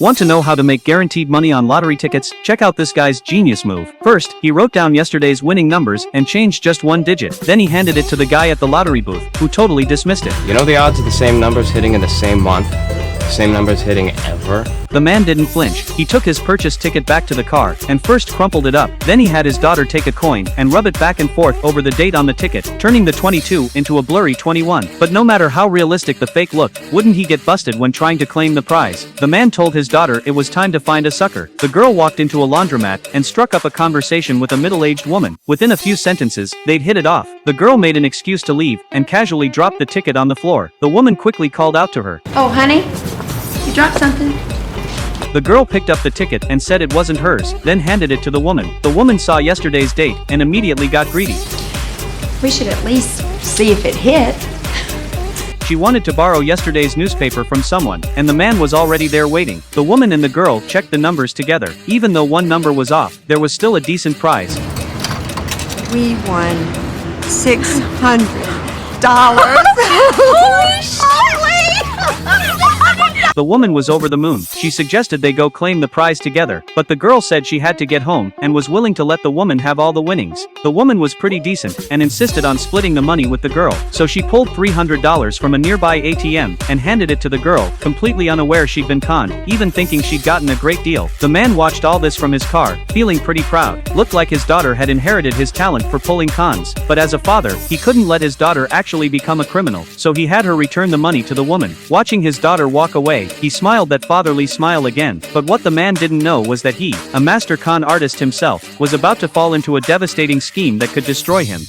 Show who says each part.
Speaker 1: Want to know how to make guaranteed money on lottery tickets? Check out this guy's genius move. First, he wrote down yesterday's winning numbers and changed just one digit. Then he handed it to the guy at the lottery booth, who totally dismissed it.
Speaker 2: You know the odds of the same numbers hitting in the same month? Same numbers hitting ever?
Speaker 1: The man didn't flinch. He took his purchase ticket back to the car and first crumpled it up. Then he had his daughter take a coin and rub it back and forth over the date on the ticket, turning the 22 into a blurry 21. But no matter how realistic the fake looked, wouldn't he get busted when trying to claim the prize? The man told his daughter it was time to find a sucker. The girl walked into a laundromat and struck up a conversation with a middle-aged woman. Within a few sentences, they'd hit it off. The girl made an excuse to leave and casually dropped the ticket on the floor. The woman quickly called out to her.
Speaker 3: Oh, honey, you dropped something.
Speaker 1: The girl picked up the ticket and said it wasn't hers, then handed it to the woman. The woman saw yesterday's date and immediately got greedy.
Speaker 3: We should at least see if it hit.
Speaker 1: She wanted to borrow yesterday's newspaper from someone, and the man was already there waiting. The woman and the girl checked the numbers together. Even though one number was off, there was still a decent prize.
Speaker 4: We won $600.
Speaker 3: Holy shit!
Speaker 1: The woman was over the moon. She suggested they go claim the prize together, but the girl said she had to get home and was willing to let the woman have all the winnings. The woman was pretty decent and insisted on splitting the money with the girl, so she pulled $300 from a nearby ATM and handed it to the girl, completely unaware she'd been conned, even thinking she'd gotten a great deal. The man watched all this from his car, feeling pretty proud. Looked like his daughter had inherited his talent for pulling cons, but as a father, he couldn't let his daughter actually become a criminal, so he had her return the money to the woman. Watching his daughter walk away, he smiled that fatherly smile again, but what the man didn't know was that he, a master con artist himself, was about to fall into a devastating scheme that could destroy him.